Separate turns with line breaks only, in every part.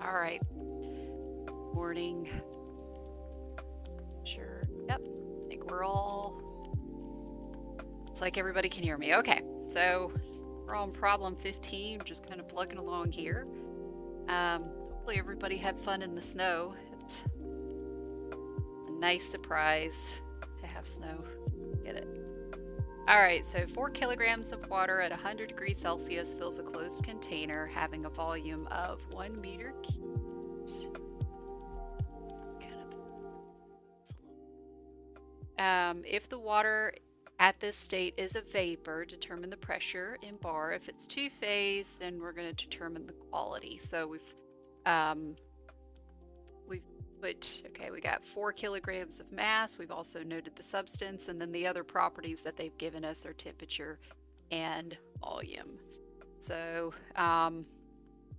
All right. Morning. Sure. Yep. I think we're all. It's like everybody can hear me. Okay. So we're on problem 15, just kind of plugging along here. Hopefully everybody had fun in the snow. It's a nice surprise to have snow. Get it? All right, so 4 kilograms of water at 100 degrees Celsius fills a closed container having a volume of 1 meter cubed. If the water at this state is a vapor, determine the pressure in bar. If it's two-phase, then we're going to determine the quality. So we've put, okay, we got 4 kilograms of mass. We've also noted the substance, and then the other properties that they've given us are temperature and volume. So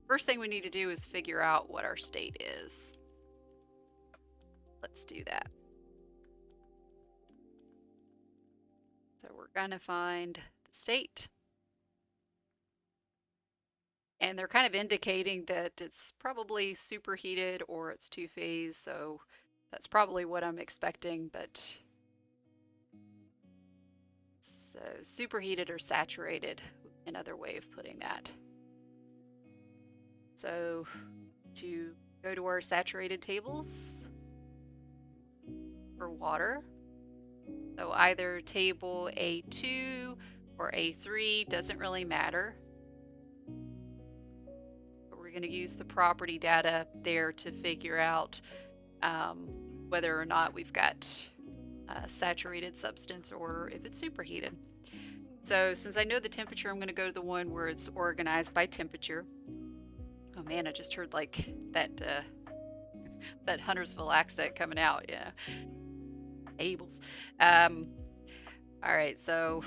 first thing we need to do is figure out what our state is. Let's do that. So we're going to find the state. And they're kind of indicating that it's probably superheated or it's two-phase, so that's probably what I'm expecting, but so superheated or saturated, another way of putting that. So to go to our saturated tables for water, so either table A2 or A3, doesn't really matter. We're going to use the property data there to figure out whether or not we've got saturated substance or if it's superheated. So since I know the temperature, I'm going to go to the one where it's organized by temperature. Oh man, I just heard like that that Huntersville accent coming out. Yeah, tables. All right, so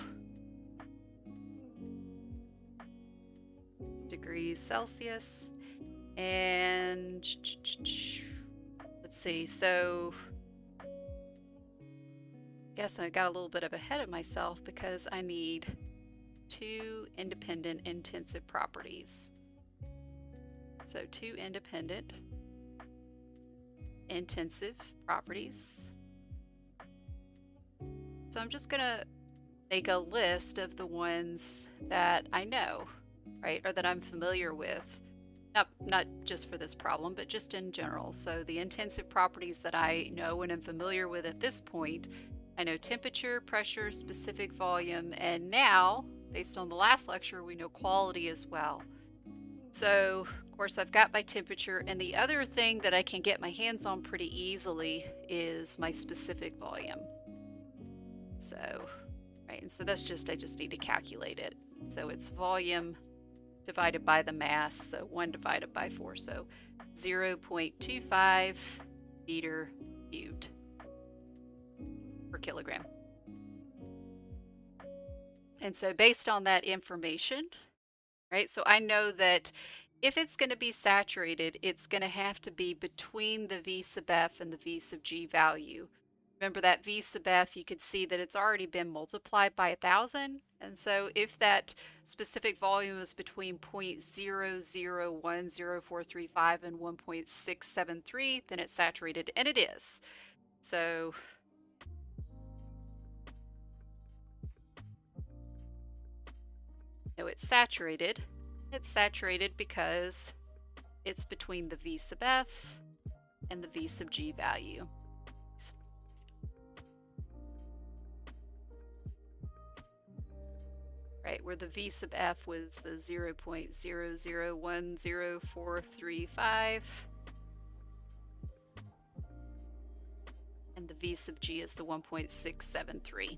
degrees Celsius, and let's see, so I guess I got a little bit of ahead of myself because I need 2 independent intensive properties. So 2 independent intensive properties. So I'm just gonna make a list of the ones that I know, right, or that I'm familiar with, not just for this problem, but just in general. So the intensive properties that I know and am familiar with at this point, I know temperature, pressure, specific volume, and now, based on the last lecture, we know quality as well. So, of course, I've got my temperature, and the other thing that I can get my hands on pretty easily is my specific volume. So, right, and so that's just, I just need to calculate it. So it's volume divided by the mass, so 1 divided by 4, so 0.25 meter cubed per kilogram. And so based on that information, right, so I know that if it's going to be saturated, it's going to have to be between the V sub F and the V sub G value. Remember that V sub F, you could see that it's already been multiplied by 1,000. And so if that specific volume is between 0.00104335 and 1.673, then it's saturated, and it is. So no, it's saturated. It's saturated because it's between the V sub F and the V sub G value. Right, where the V sub F was the 0.00104335, and the V sub G is the 1.673.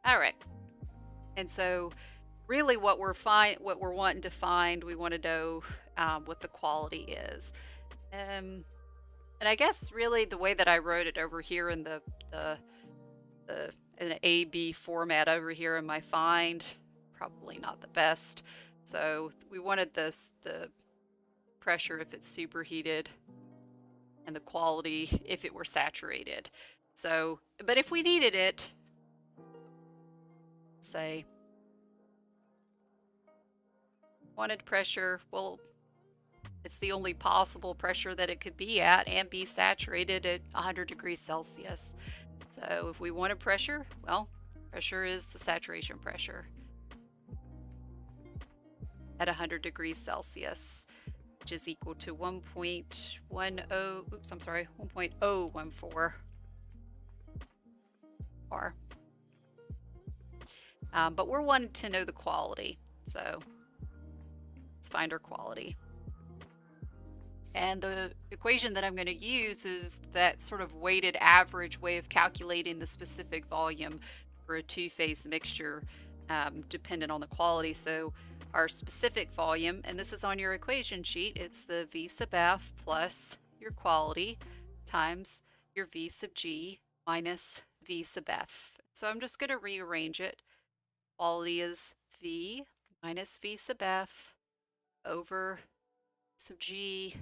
All right, and so really what we're wanting to find, we want to know what the quality is. And I guess really the way that I wrote it over here in an A-B format over here in my find, probably not the best. So we wanted the pressure if it's superheated and the quality if it were saturated. So, but if we needed it, say wanted pressure, well, it's the only possible pressure that it could be at and be saturated at 100 degrees Celsius. So if we wanted pressure, well, pressure is the saturation pressure at 100 degrees Celsius, which is equal to 1.10, oops, I'm sorry, 1.014 bar. But we're wanting to know the quality, so let's find our quality. And the equation that I'm going to use is that sort of weighted average way of calculating the specific volume for a two-phase mixture, dependent on the quality. So our specific volume, and this is on your equation sheet, it's the V sub F plus your quality times your V sub G minus V sub F. So I'm just going to rearrange it. Quality is V minus V sub F over sub G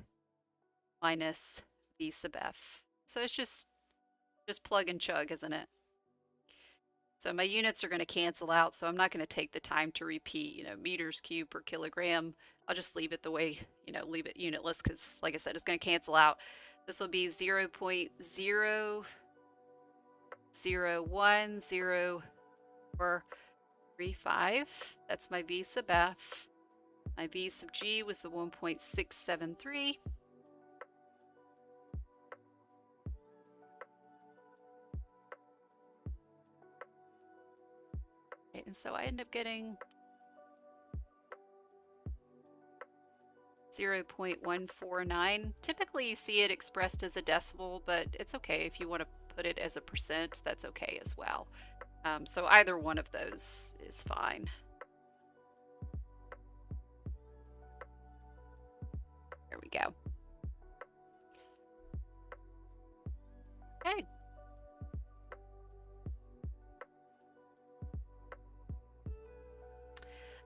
minus V sub F. So it's just plug and chug, isn't it? So my units are going to cancel out, so I'm not going to take the time to repeat, meters cubed per kilogram. I'll just leave it the way, leave it unitless because, like I said, it's going to cancel out. This will be 0.0010435. That's my V sub F. My V sub G was the 1.673. And so I end up getting 0.149. Typically you see it expressed as a decimal, but it's okay if you want to put it as a percent, that's okay as well. So either one of those is fine. There we go. Okay.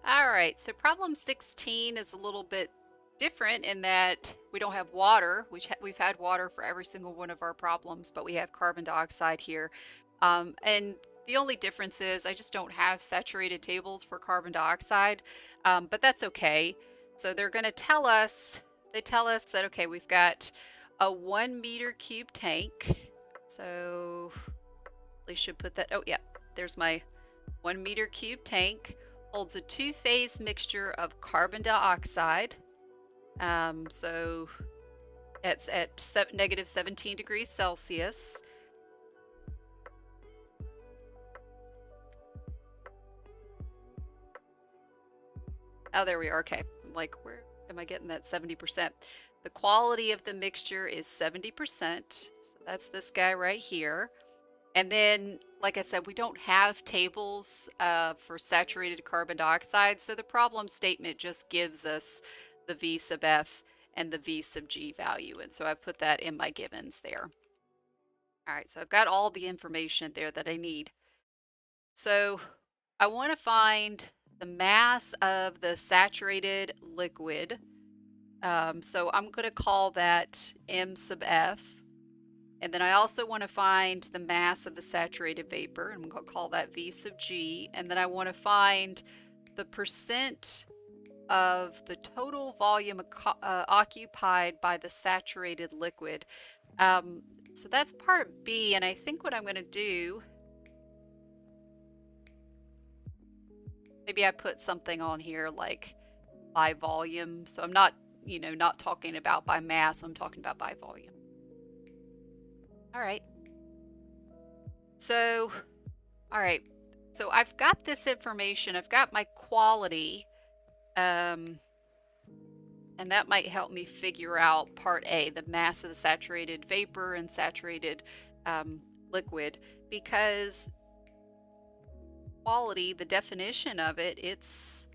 All right, so problem 16 is a little bit different in that we don't have water. We've had water for every single one of our problems, but we have carbon dioxide here. And the only difference is I just don't have saturated tables for carbon dioxide, but that's okay. So they're going to tell us, that, okay, we've got a 1 meter cube tank. So we should put that, oh yeah, there's my 1 meter cube tank. Holds a two-phase mixture of carbon dioxide. So it's at negative 17 degrees Celsius. Oh, there we are. Okay. I'm like, where am I getting that 70%? The quality of the mixture is 70%. So that's this guy right here. And then, like I said, we don't have tables for saturated carbon dioxide, so the problem statement just gives us the V sub F and the V sub G value, and so I put that in my givens there. All right, so I've got all the information there that I need. So I want to find the mass of the saturated liquid. So I'm going to call that M sub F. And then I also want to find the mass of the saturated vapor, and I'm going to call that V sub G. And then I want to find the percent of the total volume occupied by the saturated liquid. So that's part B, and I think what I'm going to do, maybe I put something on here like by volume. So I'm not, not talking about by mass, I'm talking about by volume. All right. So, all right. So I've got this information. I've got my quality. And that might help me figure out part A, the mass of the saturated vapor and saturated liquid, because quality, the definition of it, it's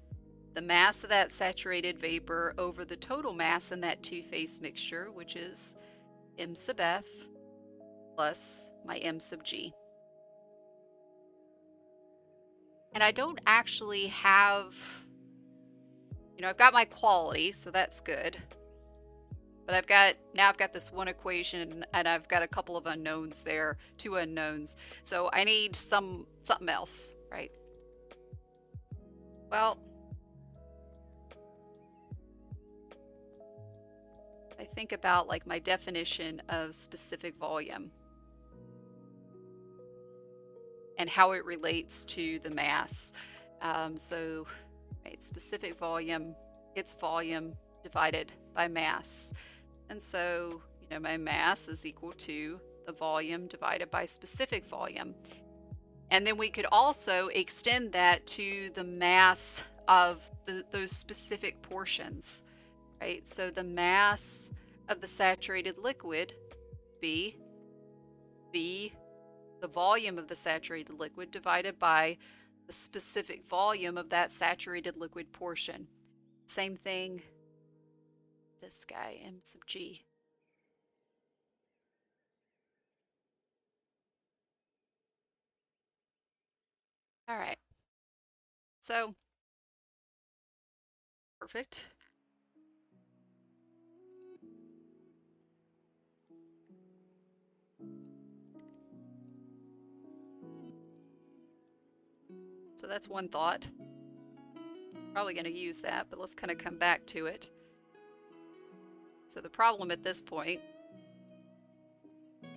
the mass of that saturated vapor over the total mass in that two-phase mixture, which is M sub F plus my M sub G. And I don't actually have, I've got my quality, so that's good. But I've got this one equation, and I've got a couple of unknowns there, two unknowns. So I need something else, right? Well, think about like my definition of specific volume and how it relates to the mass. So, right, specific volume, it's volume divided by mass. And so, you know, my mass is equal to the volume divided by specific volume. And then we could also extend that to the mass of those specific portions, right? So the mass of the saturated liquid, B, the volume of the saturated liquid divided by the specific volume of that saturated liquid portion. Same thing, this guy, M sub G. All right. So, perfect. So that's one thought. Probably going to use that, but let's kind of come back to it. So the problem at this point, I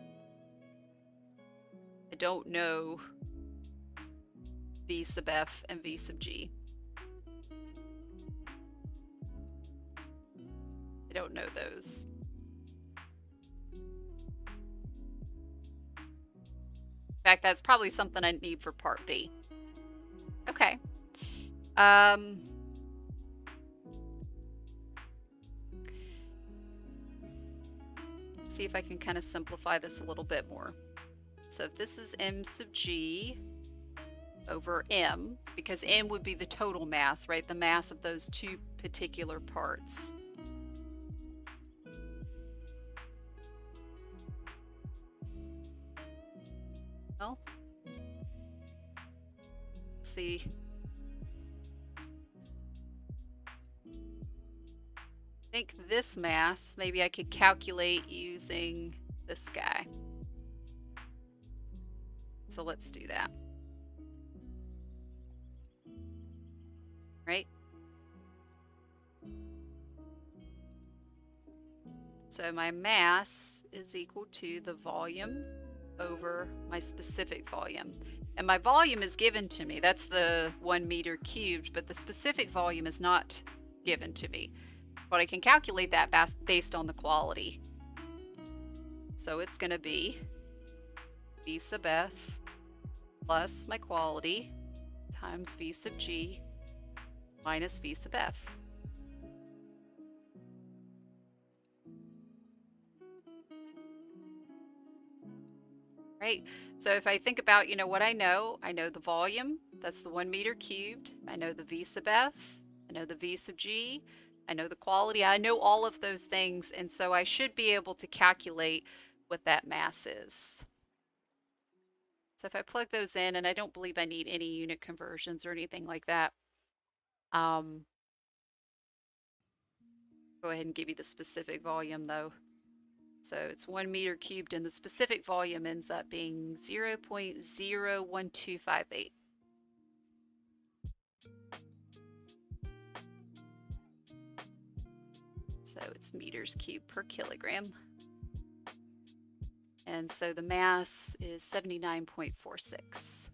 don't know V sub F and V sub G. I don't know those. In fact, that's probably something I need for part B. Okay. See if I can kind of simplify this a little bit more. So if this is M sub G over M, because M would be the total mass, right? The mass of those two particular parts. Well, let's see. I think this mass, maybe I could calculate using this guy. So let's do that. Right? So my mass is equal to the volume over my specific volume. And my volume is given to me. That's the 1 meter cubed, but the specific volume is not given to me. But I can calculate that based on the quality. So it's going to be V sub F plus my quality times V sub G minus V sub F. Right? So if I think about, you know, what I know the volume, that's the 1 meter cubed. I know the V sub F, I know the V sub G, I know the quality, I know all of those things, and so I should be able to calculate what that mass is. So if I plug those in, and I don't believe I need any unit conversions or anything like that, go ahead and give you the specific volume though. So it's 1 meter cubed, and the specific volume ends up being 0.01258. So it's meters cubed per kilogram. And so the mass is 79.46.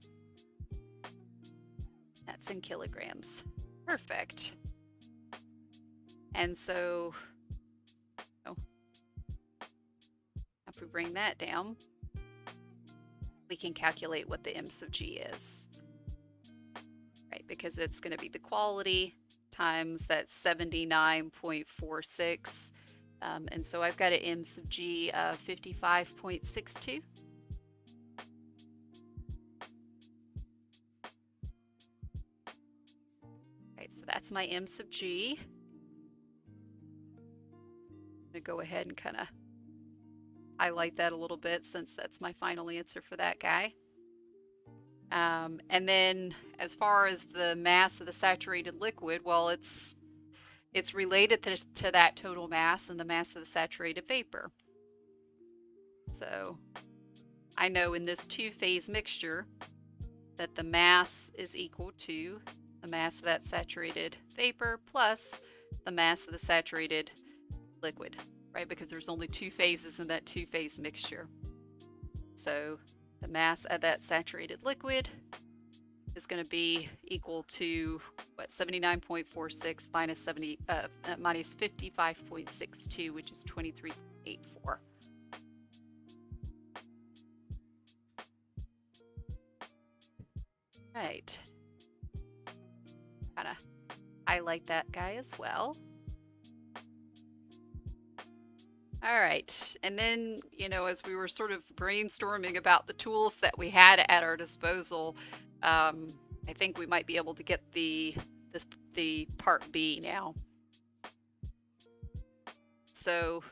That's in kilograms. Perfect. And so, if we bring that down, we can calculate what the M sub G is, right? Because it's going to be the quality times that 79.46. And so I've got an M sub G of 55.62. Right, so that's my M sub G. I'm going to go ahead and kind of highlight that a little bit since that's my final answer for that guy. And then as far as the mass of the saturated liquid, well, it's related to that total mass and the mass of the saturated vapor. So I know in this two-phase mixture that the mass is equal to the mass of that saturated vapor plus the mass of the saturated liquid. right? Because there's only two phases in that two-phase mixture. So the mass of that saturated liquid is going to be equal to what, 79.46 minus 55.62, which is 23.84. Right. Kind of highlight that guy as well. All right, and then, as we were sort of brainstorming about the tools that we had at our disposal, I think we might be able to get the part B now. So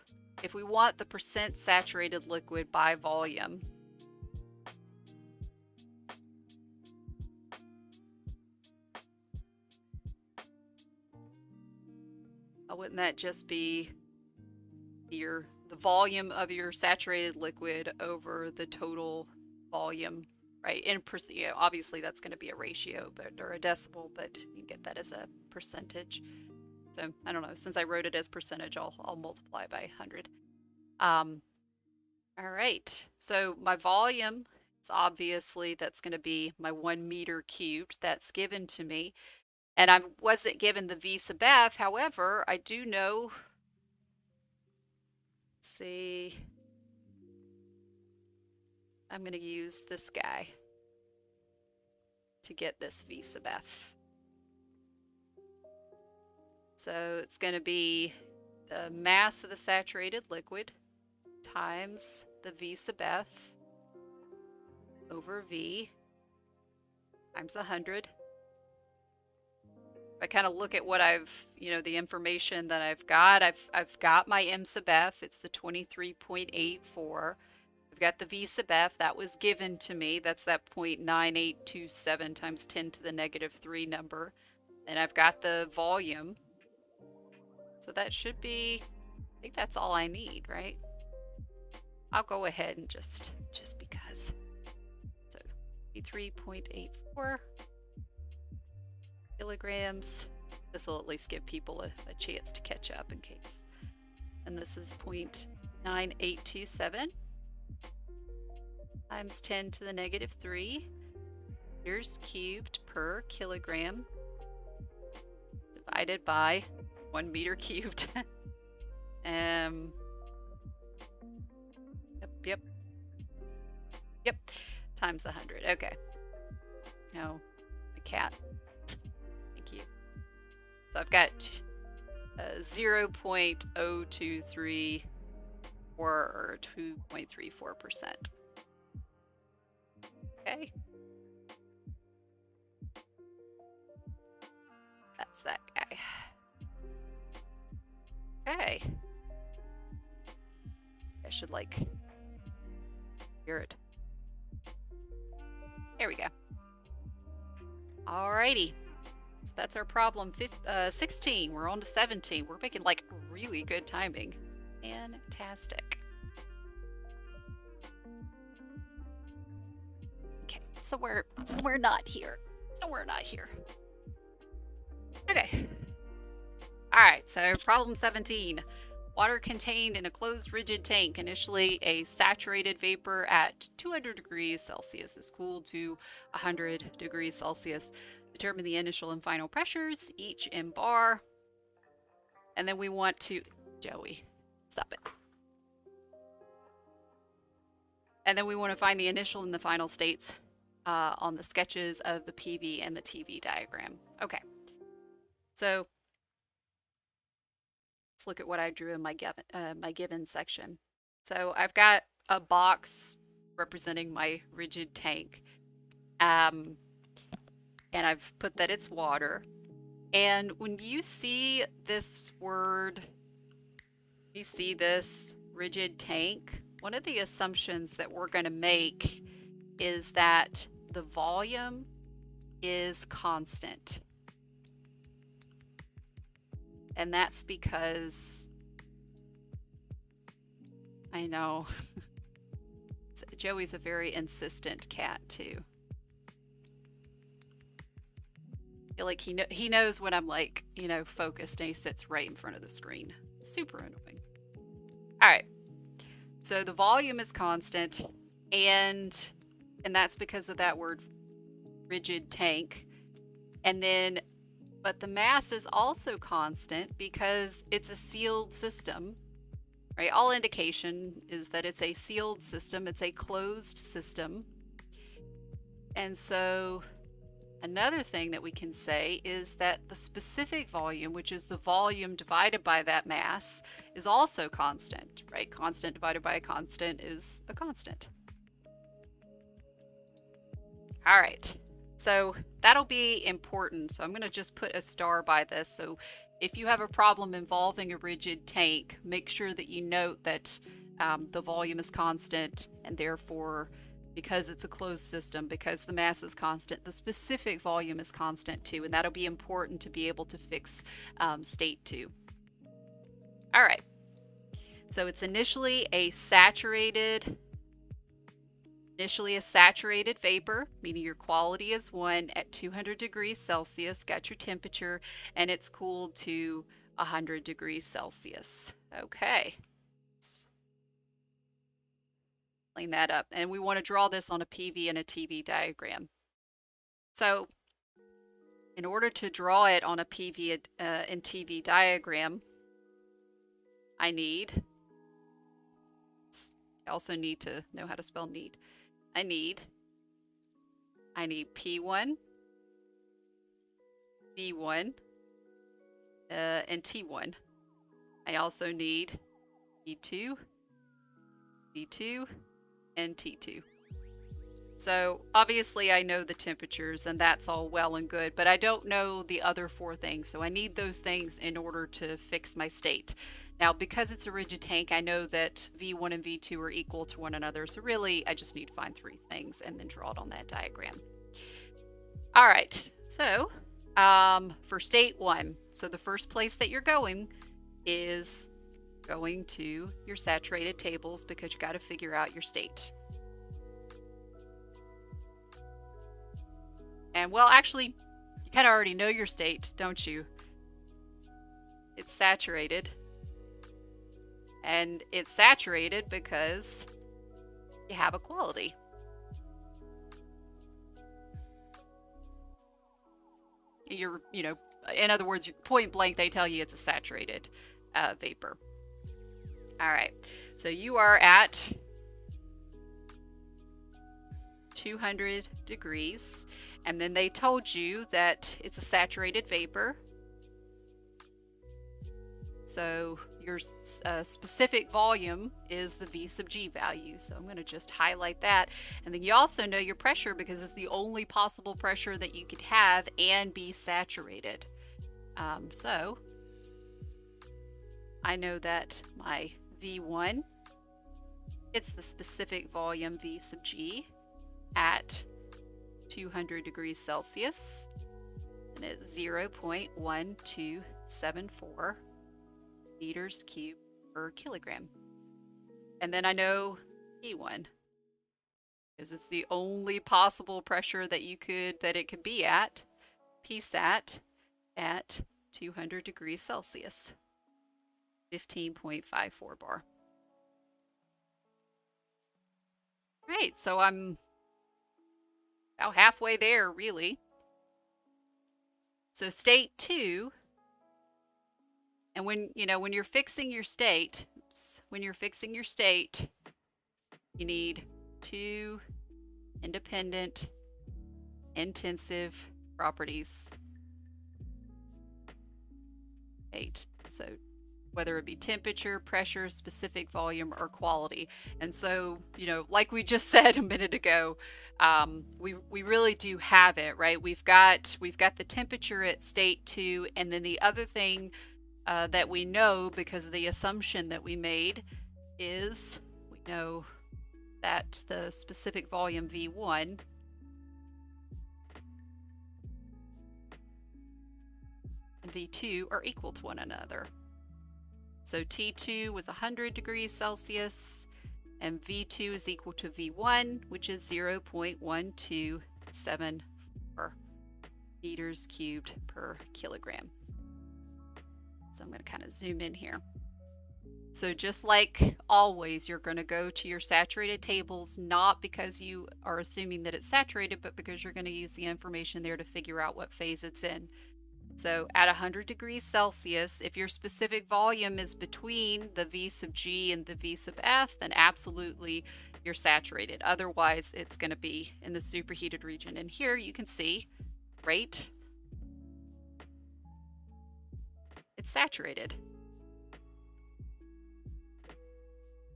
if we want the percent saturated liquid by volume, wouldn't that just be the volume of your saturated liquid over the total volume, right? In obviously that's going to be a ratio, or a decimal, but you can get that as a percentage. So I don't know, since I wrote it as percentage, I'll multiply by 100. All right, so my volume is obviously, that's going to be my 1 meter cubed that's given to me. And I wasn't given the V sub F. However, I do know, let's see, I'm going to use this guy to get this V sub F. So it's going to be the mass of the saturated liquid times the V sub F over V times 100. If I kind of look at what I've, the information that I've got my M sub F, it's the 23.84. I've got the V sub F, that was given to me, that's that 0.9827 times 10 to the negative 3 number. And I've got the volume. So that should be, I think that's all I need, right? I'll go ahead and just because. So 3.84 kilograms. This will at least give people a chance to catch up in case. And this is 0.9827 times 10 to the negative 3 meters cubed per kilogram divided by 1 meter cubed. Yep. Times 100. Okay. No, a cat. Thank you. So I've got 0.0234 or 2.34%. Okay. That's that guy. Okay. I should hear it. There we go. Alrighty. So that's our problem 16. We're on to 17. We're making really good timing. Fantastic. Okay, somewhere not here. Somewhere not here. Okay. Alright, so problem 17. Water contained in a closed rigid tank, initially a saturated vapor at 200 degrees Celsius, is cooled to 100 degrees Celsius. Determine the initial and final pressures, each in bar. And then we want to, Joey, stop it. And then we want to find the initial and the final states on the sketches of the PV and the TV diagram. Okay, so let's look at what I drew in my given section. So I've got a box representing my rigid tank. And I've put that it's water. And when you see this word, you see this rigid tank, one of the assumptions that we're going to make is that the volume is constant. And that's because, I know, Joey's a very insistent cat too. I feel like he knows when I'm focused, and he sits right in front of the screen. Super annoying. All right. So the volume is constant, and that's because of that word rigid tank. And then, but the mass is also constant because it's a sealed system, right? All indication is that it's a sealed system, it's a closed system. And so another thing that we can say is that the specific volume, which is the volume divided by that mass, is also constant, right? Constant divided by a constant is a constant. All right, so that'll be important. So I'm going to just put a star by this. So if you have a problem involving a rigid tank, make sure that you note that the volume is constant, and therefore, because it's a closed system, because the mass is constant, the specific volume is constant too, and that'll be important to be able to fix state 2. All right, so it's initially a saturated vapor, meaning your quality is 1 at 200 degrees Celsius, got your temperature, and it's cooled to 100 degrees Celsius. Okay. Clean that up. And we want to draw this on a PV and a TV diagram. So in order to draw it on a PV and TV diagram, I also need to know how to spell need. I need P1, V1, and T1. I also need P2, V2, and T2. So obviously I know the temperatures, and that's all well and good, but I don't know the other 4 things. So I need those things in order to fix my state. Now, because it's a rigid tank, I know that V1 and V2 are equal to one another. So really, I just need to find 3 things and then draw it on that diagram. All right, so for state 1, so the first place that you're going is going to your saturated tables, because you got to figure out your state. And well, actually, you kind of already know your state, don't you? It's saturated. And it's saturated because you have a quality. In other words, point blank, they tell you it's a saturated vapor. All right, so you are at 200 degrees, and then they told you that it's a saturated vapor. So your specific volume is the V sub G value. So I'm going to just highlight that. And then you also know your pressure, because it's the only possible pressure that you could have and be saturated. So I know that my V1, it's the specific volume V sub G at 200 degrees Celsius, and it's 0.1274 meters cubed per kilogram. And then I know P1, because it's the only possible pressure that it could be at, PSAT at 200 degrees Celsius, 15.54 bar. Right, so I'm about halfway there, really. So state 2, and when you're fixing your state, you need 2 independent intensive properties. 8. So whether it be temperature, pressure, specific volume, or quality. And so, like we just said a minute ago, we really do have it, right? We've got the temperature at state 2, and then the other thing that we know, because of the assumption that we made, is we know that the specific volume V1 and V2 are equal to one another. So T2 was 100 degrees Celsius, and V2 is equal to V1, which is 0.1274 meters cubed per kilogram. So I'm going to kind of zoom in here. So just like always, you're going to go to your saturated tables, not because you are assuming that it's saturated, but because you're going to use the information there to figure out what phase it's in. So at 100 degrees Celsius, if your specific volume is between the V sub G and the V sub F, then absolutely you're saturated. Otherwise, it's going to be in the superheated region. And here you can see, right? It's saturated.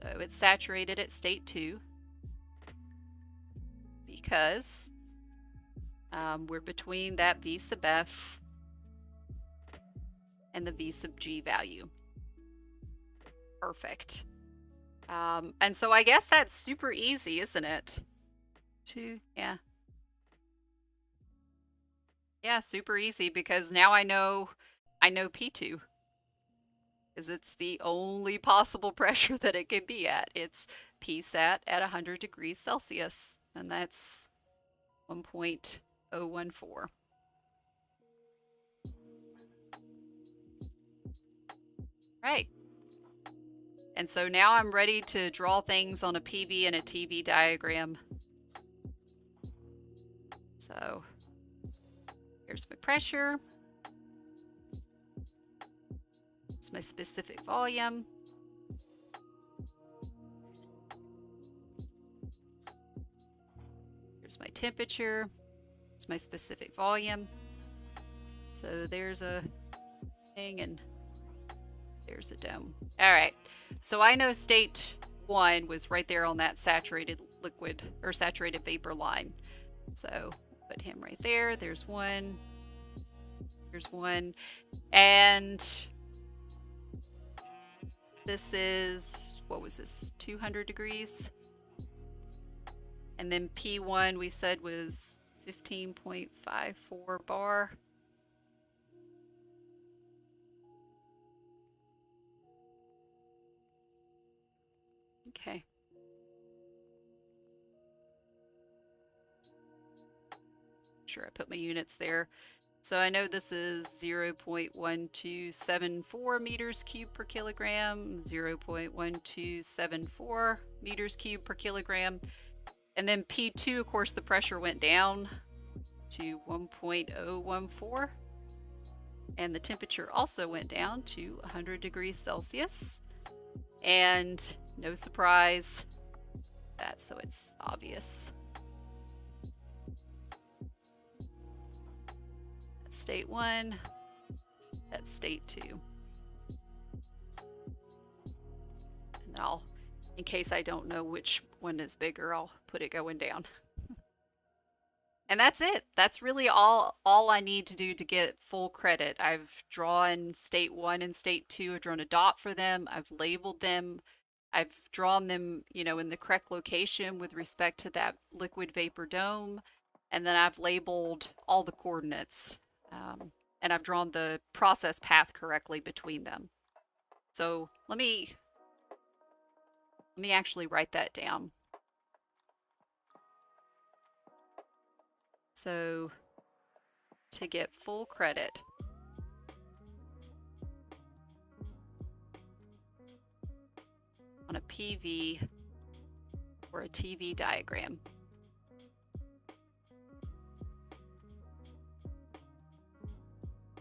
So it's saturated at state 2 because we're between that V sub F and the V sub G value. Perfect. And so I guess that's super easy, isn't it? Yeah. Yeah, super easy because now I know P2 because it's the only possible pressure that it could be at. It's Psat at 100 degrees Celsius, and that's 1.014. Right. And so now I'm ready to draw things on a PV and a TV diagram. So here's my pressure. Here's my specific volume. Here's my temperature. Here's my specific volume. So there's a thing and there's a dome. All right. So I know state 1 was right there on that saturated liquid or saturated vapor line. So put him right there. There's 1. Here's 1. And this is, what was this, 200 degrees? And then P1 we said was 15.54 bar. Okay. Sure, I put my units there. So I know this is 0.1274 meters cubed per kilogram, 0.1274 meters cubed per kilogram. And then P2, of course, the pressure went down to 1.014. And the temperature also went down to 100 degrees Celsius. And no surprise, so it's obvious. That's state 1, that's state 2. And I'll, in case I don't know which one is bigger, I'll put it going down. And that's it. That's really all I need to do to get full credit. I've drawn state 1 and state 2. I've drawn a dot for them. I've labeled them. I've drawn them, you know, in the correct location with respect to that liquid vapor dome. And then I've labeled all the coordinates. And I've drawn the process path correctly between them. So let me actually write that down. So to get full credit, on a PV or a TV diagram,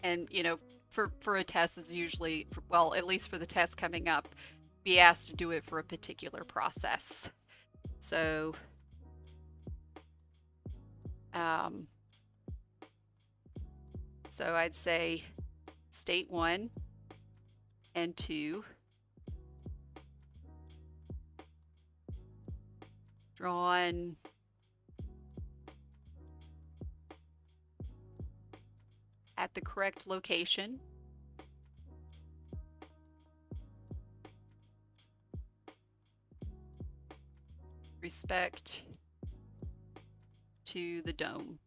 and you know, for a test is usually, well, at least for the test coming up, be asked to do it for a particular process. So so I'd say state 1 and 2 drawn at the correct location. Respect to the dome.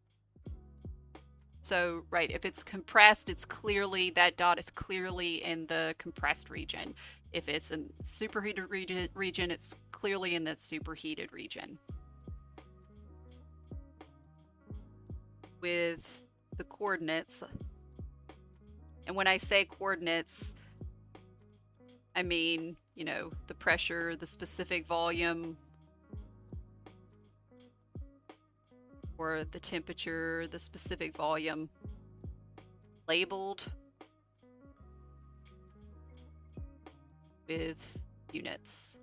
So, right, if it's compressed, it's clearly, that dot is clearly in the compressed region. If it's in superheated region, it's clearly in the superheated region. With the coordinates, and when I say coordinates, I mean, you know, the pressure, the specific volume, or the temperature, the specific volume labeled with units,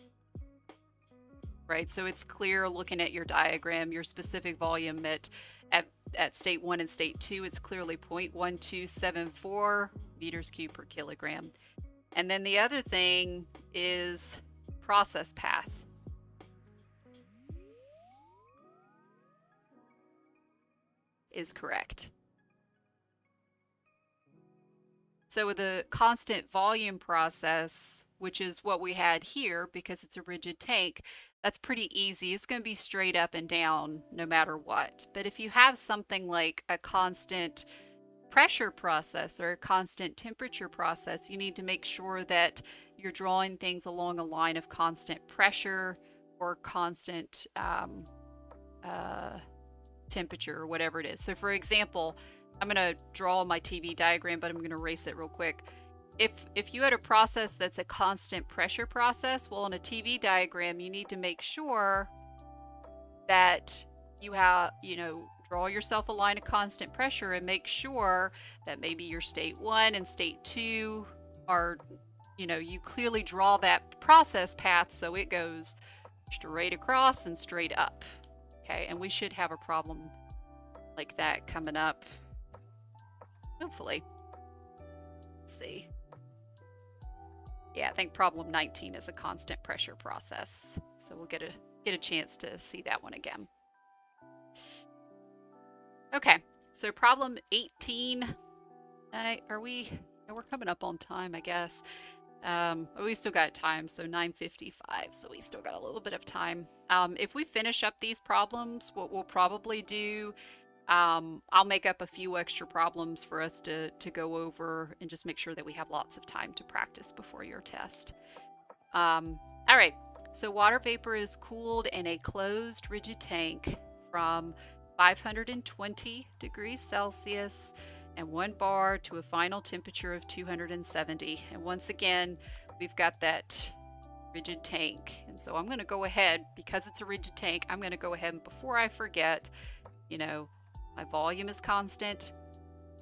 right? So it's clear looking at your diagram, your specific volume at state 1 and state 2, it's clearly 0.1274 meters cubed per kilogram. And then the other thing is process path. Is correct. So with the constant volume process, which is what we had here because it's a rigid tank, that's pretty easy. It's going to be straight up and down no matter what. But if you have something like a constant pressure process or a constant temperature process, you need to make sure that you're drawing things along a line of constant pressure or constant temperature or whatever it is. So for example, I'm going to draw my TV diagram, but I'm going to erase it real quick. If you had a process that's a constant pressure process, well, on a TV diagram, you need to make sure that you have, you know, draw yourself a line of constant pressure and make sure that maybe your state 1 and state 2 are, you know, you clearly draw that process path so it goes straight across and straight up. Okay, and we should have a problem like that coming up, hopefully. Let's see. Yeah, I think problem 19 is a constant pressure process. So we'll get a chance to see that one again. Okay, so problem 18. We're coming up on time, I guess. We still got time, so 9:55, so we still got a little bit of time. If we finish up these problems, what we'll probably do, I'll make up a few extra problems for us to go over and just make sure that we have lots of time to practice before your test. All right, so water vapor is cooled in a closed rigid tank from 520 degrees Celsius and 1 bar to a final temperature of 270. And once again, we've got that rigid tank. And so I'm going to go ahead, because it's a rigid tank, I'm going to go ahead and before I forget, you know, my volume is constant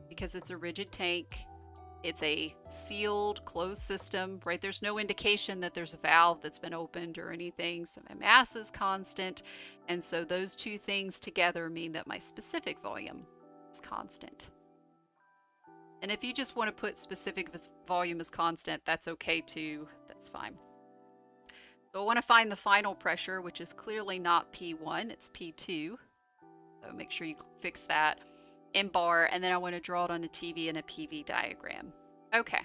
because it's a rigid tank. It's a sealed, closed system, right? There's no indication that there's a valve that's been opened or anything. So my mass is constant. And so those two things together mean that my specific volume is constant. And if you just want to put specific volume as constant, that's okay too. That's fine. So I want to find the final pressure, which is clearly not P1, it's P2. So make sure you fix that in bar, and then I want to draw it on a TV in a PV diagram. Okay,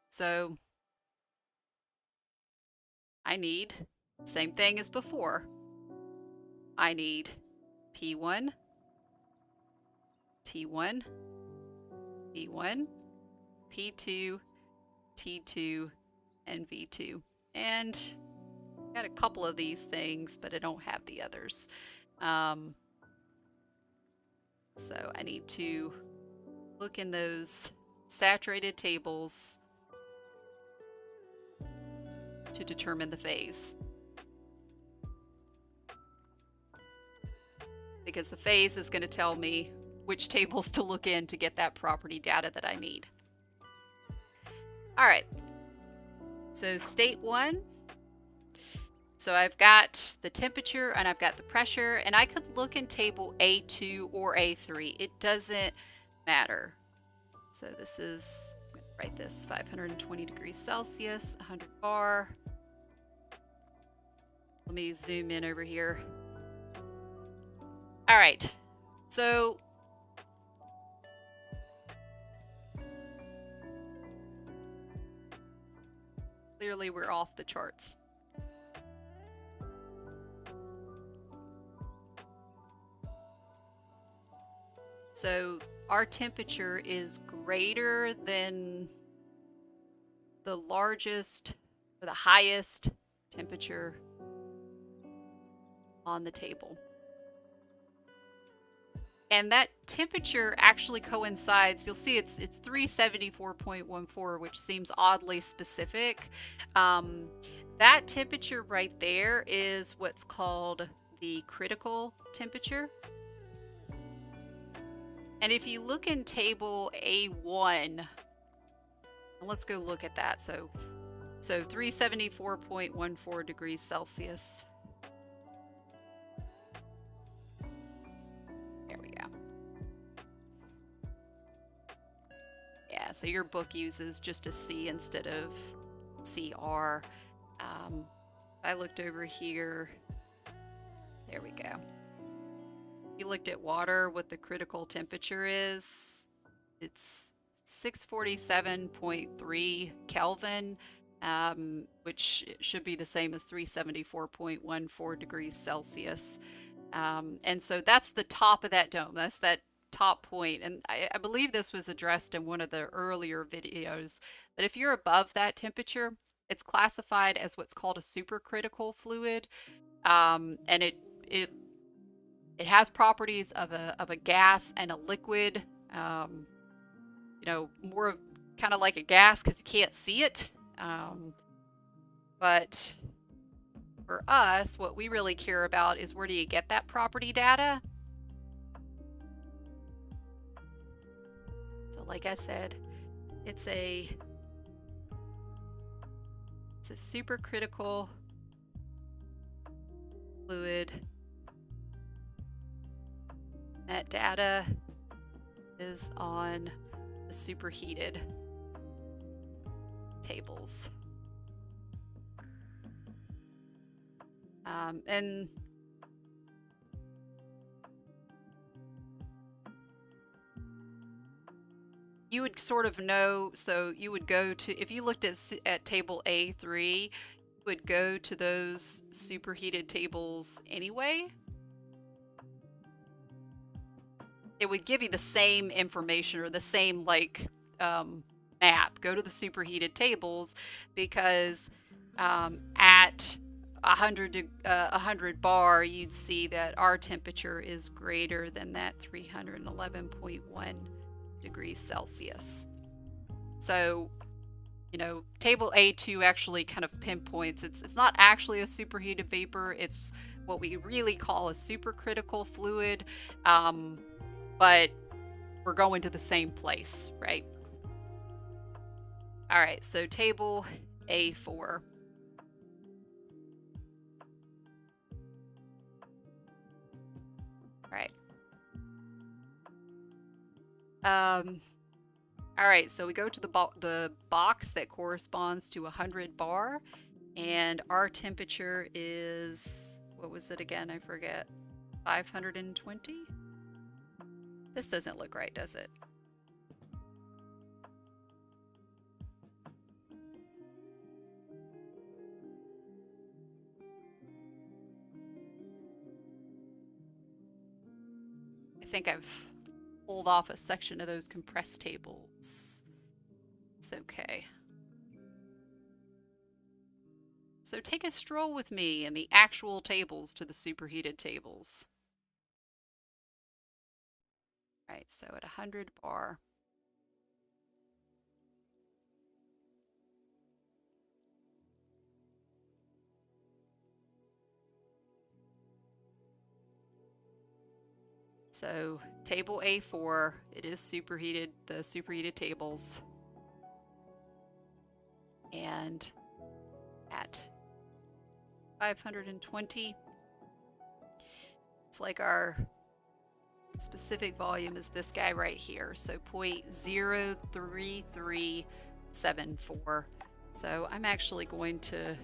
so I need same thing as before. I need P1, T1, P1, P2, T2, and V2. And I got a couple of these things, but I don't have the others. So I need to look in those saturated tables to determine the phase. Because the phase is going to tell me which tables to look in to get that property data that I need. All right, so state 1. So I've got the temperature and I've got the pressure, and I could look in table A2 or A3. It doesn't matter. So this is, I'm going to write this, 520 degrees Celsius, 100 bar. Let me zoom in over here. All right, so clearly we're off the charts. So our temperature is greater than the largest or the highest temperature on the table. And that temperature actually coincides. You'll see it's 374.14, which seems oddly specific. That temperature right there is what's called the critical temperature. And if you look in table A1, let's go look at that. So 374.14 degrees Celsius. There we go. Yeah, so your book uses just a C instead of CR. I looked over here. There we go. You looked at water, what the critical temperature is. It's 647.3 Kelvin, which should be the same as 374.14 degrees Celsius. And so that's the top of that dome. That's that top point. And I believe this was addressed in one of the earlier videos. But if you're above that temperature, it's classified as what's called a supercritical fluid. And it has properties of a gas and a liquid. You know, more of kind of like a gas because you can't see it. But for us, what we really care about is where do you get that property data? So like I said, it's a supercritical fluid. That data is on the superheated tables. And you would sort of know, so you would go to, if you looked at table A3, you would go to those superheated tables anyway. It would give you the same information or the same like map. Go to the superheated tables because at 100 bar, you'd see that our temperature is greater than that 311.1 degrees Celsius. So, you know, table A2 actually kind of pinpoints it's not actually a superheated vapor. It's what we really call a supercritical fluid. But we're going to the same place, right? All right, so table A4. All right. All right, so we go to the box that corresponds to 100 bar, and our temperature is, what was it again? I forget. 520? This doesn't look right, does it? I think I've pulled off a section of those compressed tables. It's okay. So take a stroll with me in the actual tables to the superheated tables. All right, so at 100 bar. So table A4, it is superheated, the superheated tables. And at 520, it's like our specific volume is this guy right here. So 0.03374. So I'm actually going to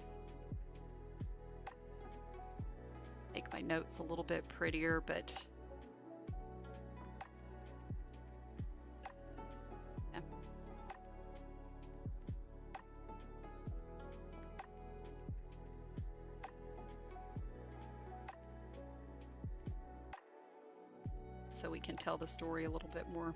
make my notes a little bit prettier, but so we can tell the story a little bit more.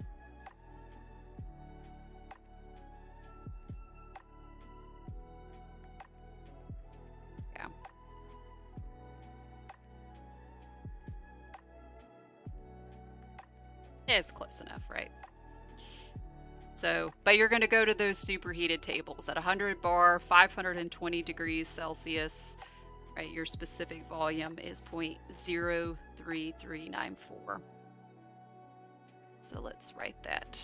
Yeah. Yeah, it's close enough, right? So, but you're going to go to those superheated tables at 100 bar, 520 degrees Celsius, right? Your specific volume is 0.03394. So let's write that.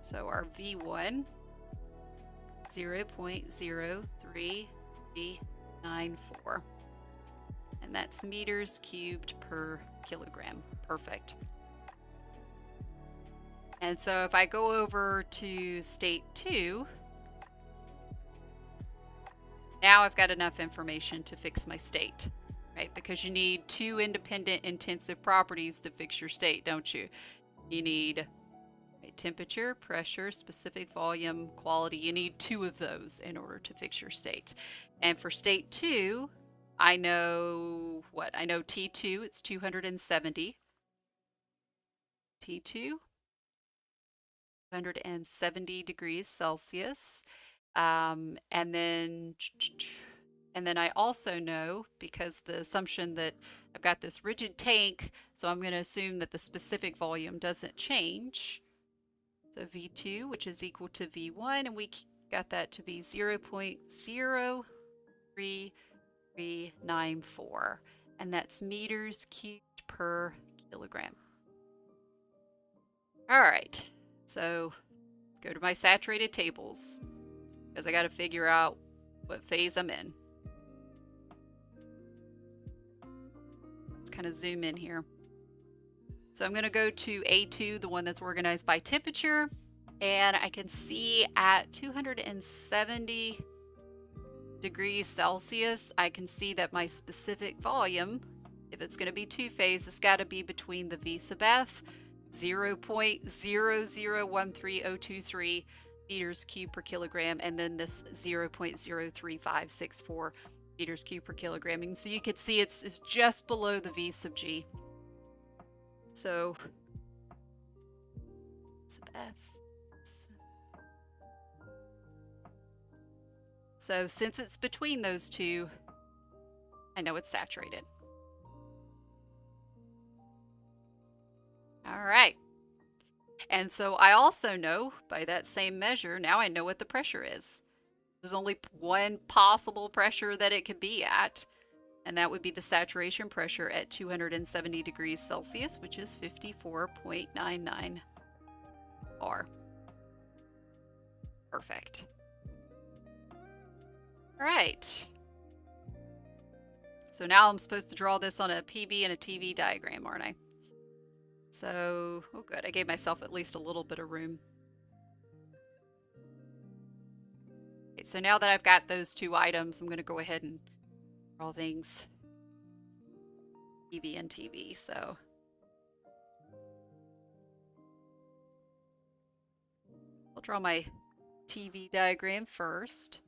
So our V1, 0.03394. And that's meters cubed per kilogram. Perfect. And so if I go over to state 2, now I've got enough information to fix my state, right? Because you need 2 independent intensive properties to fix your state, don't you? You need temperature, pressure, specific volume, quality. You need 2 of those in order to fix your state. And for state 2, I know what? I know T2, it's 270. T2, 270 degrees Celsius. And then I also know, because the assumption that I've got this rigid tank, so I'm going to assume that the specific volume doesn't change. So V2, which is equal to V1, and we got that to be 0.03394, and that's meters cubed per kilogram. All right, so go to my saturated tables, because I got to figure out what phase I'm in. Let's kind of zoom in here. So I'm going to go to A2, the one that's organized by temperature, and I can see at 270 degrees Celsius, I can see that my specific volume, if it's going to be 2-phase, it's got to be between the V sub F, 0.0013023 meters cubed per kilogram, and then this 0.03564 meters cubed per kilogram. And so you could see it's just below the V sub G. So sub F. So since it's between those two, I know it's saturated. All right. And so I also know by that same measure, now I know what the pressure is. There's only one possible pressure that it could be at, and that would be the saturation pressure at 270 degrees Celsius, which is 54.99 bar. Perfect. All right. So now I'm supposed to draw this on a PB and a TV diagram, aren't I? So, oh good, I gave myself at least a little bit of room. Okay, so now that I've got those 2 items, I'm going to go ahead and draw things PB and TV. So I'll draw my TV diagram first.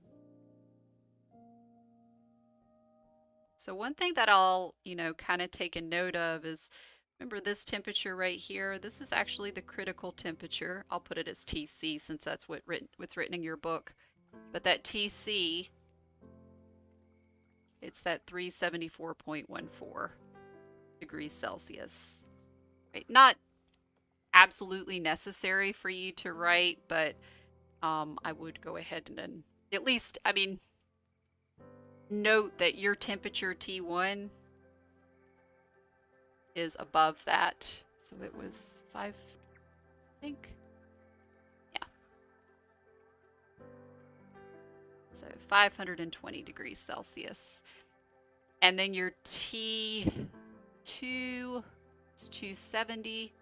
So one thing that I'll, kind of take a note of is, remember this temperature right here? This is actually the critical temperature. I'll put it as TC since that's what's written in your book. But that TC, it's that 374.14 degrees Celsius. Right? Not absolutely necessary for you to write, but I would go ahead and at least, note that your temperature T1 is above that. So it was 5, I think. Yeah. So 520 degrees Celsius. And then your T2 is 270.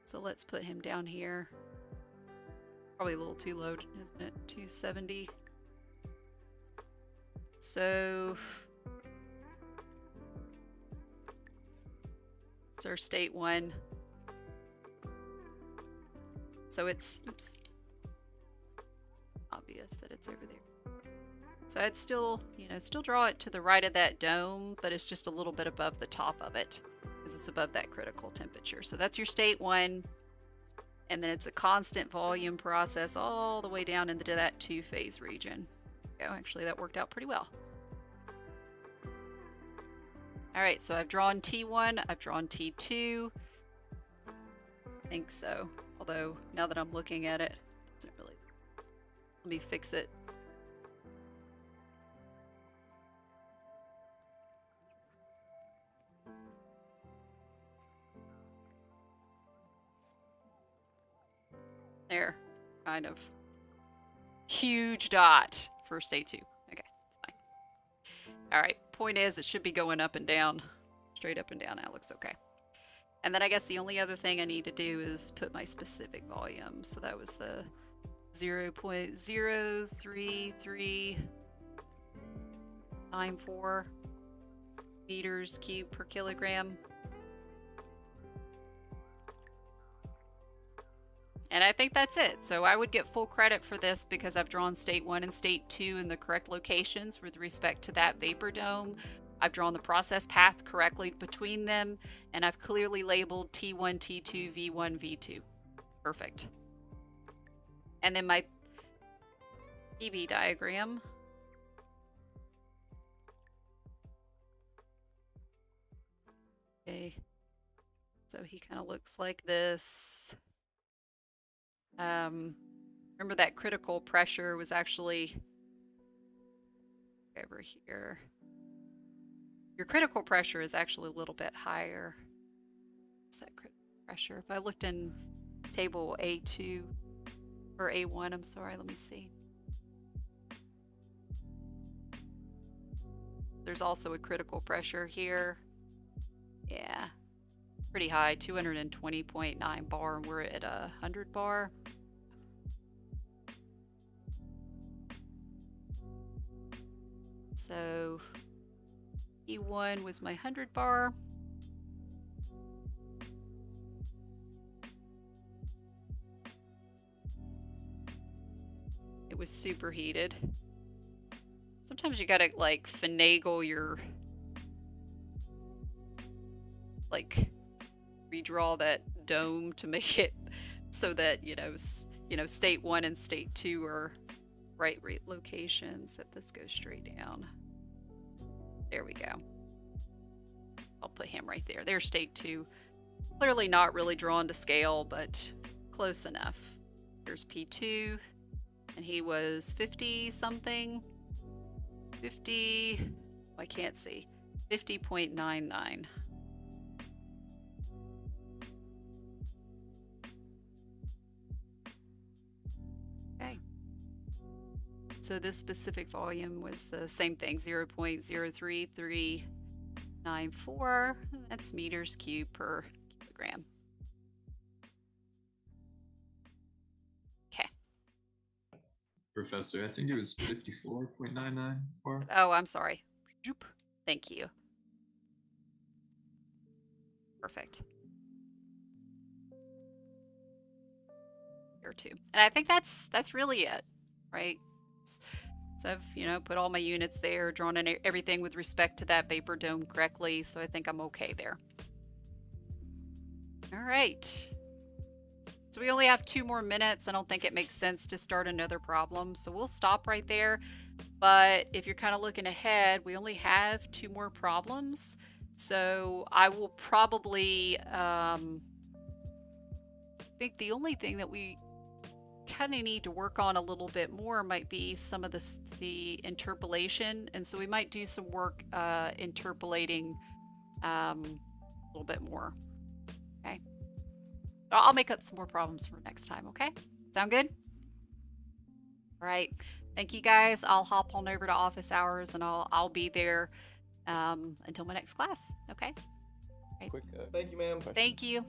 So let's put him down here. Probably a little too low, isn't it? 270. So it's our state 1. So it's, oops, obvious that it's over there. So I'd still, still draw it to the right of that dome, but it's just a little bit above the top of it because it's above that critical temperature. So that's your state 1. And then it's a constant volume process all the way down into that 2-phase region. Oh, actually, that worked out pretty well. All right, so I've drawn T1, I've drawn T2. think so. Although, now that I'm looking at it, it doesn't really... Let me fix it. There. Kind of. Huge dot for state 2. Okay, it's fine. Alright, point is it should be going up and down. Straight up and down. That looks okay. And then I guess the only other thing I need to do is put my specific volume. So that was the 0.03394 meters cubed per kilogram. And I think that's it. So I would get full credit for this because I've drawn state 1 and state 2 in the correct locations with respect to that vapor dome. I've drawn the process path correctly between them, and I've clearly labeled T1, T2, V1, V2. Perfect. And then my PV diagram. Okay. So he kind of looks like this. Remember that critical pressure was actually over here. Your critical pressure is actually a little bit higher. What's that critical pressure? If I looked in table A2 or A1, I'm sorry, let me see. There's also a critical pressure here. Yeah, pretty high, 220.9 bar, and we're at 100 bar. So E1 was my 100 bar. It was superheated. Sometimes you gotta like finagle your, like redraw that dome to make it so that, you know, state 1 and state 2 are right locations. If this goes straight down. There we go. I'll put him right there. There's state 2. Clearly not really drawn to scale, but close enough. There's P2, and he was 50 something. 50, I can't see. 50.99. Okay. So this specific volume was the same thing, 0.03394. That's meters cubed per kilogram. Okay.
Professor, I think it was 54.99 bar.
Oh, I'm sorry. Thank you. Perfect. Here too. And I think that's really it, right? So I've, you know, put all my units there, drawn in everything with respect to that vapor dome correctly, so I think I'm okay there. All right. So we only have 2 more minutes. I don't think it makes sense to start another problem, so we'll stop right there. But if you're kind of looking ahead, we only have 2 more problems. So I will probably, I think the only thing that we kind of need to work on a little bit more might be some of the interpolation, and so we might do some work interpolating a little bit more. Okay, I'll make up some more problems for next time. Okay, sound good? All right, thank you guys. I'll hop on over to office hours, and I'll be there until my next class. Okay.
Quick, thank you, ma'am.
Thank you.